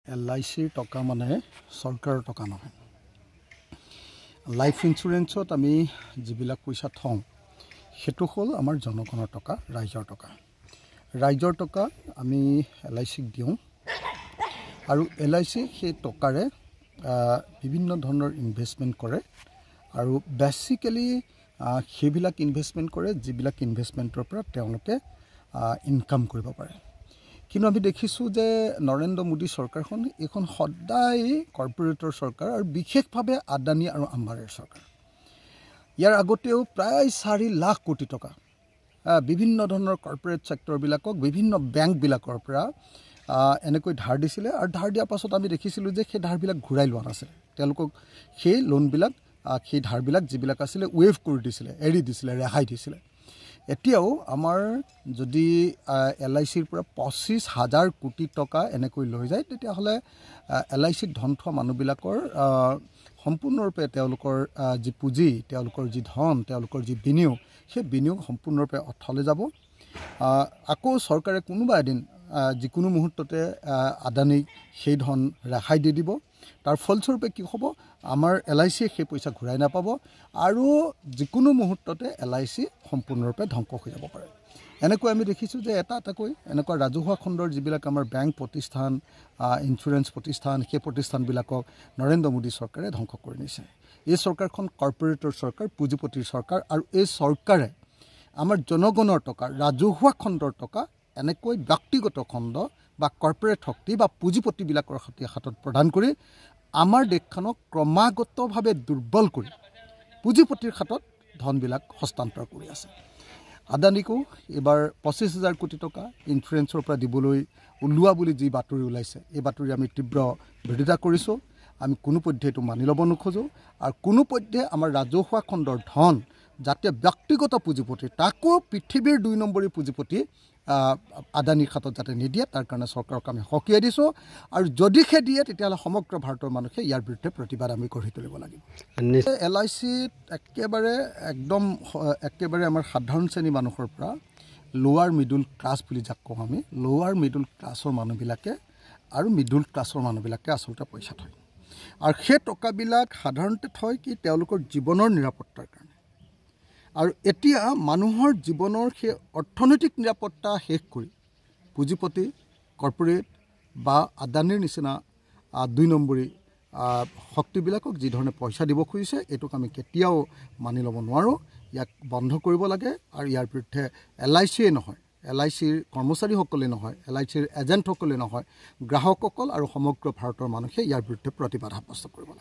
LICৰ টকা মানে চৰকাৰৰ টকা নহয়। লাইফ ইন্সুৰেন্সত আমি যিবিলাক পইচা থওঁ সেইটো হ'ল আমাৰ জনগণৰ টকা, ৰাইজৰ টকা। ৰাইজৰ টকা আমি LICক দিওঁ আৰু LIC সেই টকাৰে বিভিন্ন ধৰণৰ ইনভেষ্টমেণ্ট কৰে আৰু বেসিক্যালি সেইবিলাক ইনভেষ্টমেণ্ট কৰে যিবিলাক ইনভেষ্টমেণ্টৰ পৰা তেওঁলোকে ইনকাম কৰিব পাৰে। কিন্তু আমি দেখিছোঁ যে নৰেন্দ্ৰ মোদী চৰকাৰখন এখন সদায় কৰ্পোৰেটৰ চৰকাৰ আৰু বিশেষভাৱে আদানী আৰু আম্বানীৰ চৰকাৰ। ইয়াৰ আগতেও প্ৰায় 4 লাখ কোটি টকা বিভিন্ন ধৰণৰ কৰ্পোৰেট সেক্টৰবিলাকক বিভিন্ন বেংকবিলাকৰ পৰা এনেকৈ ধাৰ দিছিলে আৰু ধাৰ দিয়াৰ পাছত আমি দেখিছিলোঁ যে সেই ধাৰবিলাক ঘূৰাই লোৱা নাছিলে। তেওঁলোকক সেই লোনবিলাক সেই ধাৰবিলাক যিবিলাক আছিলে ৱেভ কৰি দিছিলে, এৰি দিছিলে, ৰেহাই দিছিলে। এতিয়াও আমাৰ যদি LICৰ পৰা 25,000 কোটি টকা এনেকৈ লৈ যায় তেতিয়াহ'লে LICত ধন থোৱা মানুহবিলাকৰ সম্পূৰ্ণৰূপে তেওঁলোকৰ যি পুঁজি, তেওঁলোকৰ যি ধন, তেওঁলোকৰ যি বিনিয়োগ, সেই বিনিয়োগ সম্পূৰ্ণৰূপে অথলে যাব। আকৌ চৰকাৰে কোনোবা এদিন যিকোনো মুহূৰ্ততে আদানীক সেই ধন ৰেহাই দি দিব। তাৰ ফলস্বৰূপে কি হ'ব, আমাৰ LICয়ে সেই পইচা ঘূৰাই নাপাব আৰু যিকোনো মুহূৰ্ততে LIC সম্পূৰ্ণৰূপে ধ্বংস হৈ যাব পাৰে। এনেকৈ আমি দেখিছোঁ যে এটা এটাকৈ এনেকুৱা ৰাজহুৱা খণ্ডৰ যিবিলাক আমাৰ বেংক প্ৰতিষ্ঠান, ইঞ্চুৰেঞ্চ প্ৰতিষ্ঠান, সেই প্ৰতিষ্ঠানবিলাকক নৰেন্দ্ৰ মোদী চৰকাৰে ধ্বংস কৰি নিছে। এই চৰকাৰখন কৰ্পোৰেটৰ চৰকাৰ, পুঁজিপতিৰ চৰকাৰ আৰু এই চৰকাৰে আমাৰ জনগণৰ টকা, ৰাজহুৱা খণ্ডৰ টকা এনেকৈ ব্যক্তিগত খণ্ড বা কৰ্পোৰেট শক্তি বা পুঁজিপতিবিলাকৰ হাতত প্ৰদান কৰি আমাৰ দেশখনক ক্ৰমাগতভাৱে দুৰ্বল কৰি পুঁজিপতিৰ হাতত ধনবিলাক হস্তান্তৰ কৰি আছে। আদানীকো এইবাৰ 25,000 কোটি টকা ইঞ্চুৰেঞ্চৰ পৰা দিবলৈ ওলোৱা বুলি যি বাতৰি ওলাইছে, এই বাতৰি আমি তীব্ৰ বিৰোধিতা কৰিছোঁ। আমি কোনোপধ্যে এইটো মানি ল'ব নোখোজোঁ আৰু কোনোপধ্যে আমাৰ ৰাজহুৱা খণ্ডৰ ধন যাতে ব্যক্তিগত পুঁজিপতি, তাকো পৃথিৱীৰ 2 নম্বৰী পুঁজিপতি আদানীৰ হাতত যাতে নিদিয়ে তাৰ কাৰণে চৰকাৰক আমি সকীয়াই দিছোঁ আৰু যদিহে দিয়ে তেতিয়াহ'লে সমগ্ৰ ভাৰতৰ মানুহে ইয়াৰ বিৰুদ্ধে প্ৰতিবাদ আমি গঢ়ি তুলিব লাগিব। LICত একেবাৰে আমাৰ সাধাৰণ শ্ৰেণীৰ মানুহৰ পৰা লোৱাৰ মিডল ক্লাছ বুলি যাক কওঁ আমি, লোৱাৰ মিডল ক্লাছৰ মানুহবিলাকে আৰু মিডল ক্লাছৰ মানুহবিলাকে আচলতে পইচা থয় আৰু সেই টকাবিলাক সাধাৰণতে থয় কি তেওঁলোকৰ জীৱনৰ নিৰাপত্তাৰ কাৰণে। আৰু এতিয়া মানুহৰ জীৱনৰ সেই অৰ্থনৈতিক নিৰাপত্তা শেষ কৰি পুঁজিপতি, কৰ্পোৰেট বা আদানীৰ নিচিনা 2 নম্বৰী শক্তিবিলাকক যি ধৰণে পইচা দিব খুজিছে, এইটোক আমি কেতিয়াও মানি ল'ব নোৱাৰোঁ। ইয়াক বন্ধ কৰিব লাগে আৰু ইয়াৰ বিৰুদ্ধে LICয়ে নহয়, LICৰ কৰ্মচাৰীসকলে নহয়, LICৰ এজেণ্টসকলে নহয়, গ্ৰাহকসকল আৰু সমগ্ৰ ভাৰতৰ মানুহে ইয়াৰ বিৰুদ্ধে প্ৰতিবাদ সাব্যস্ত কৰিব লাগে।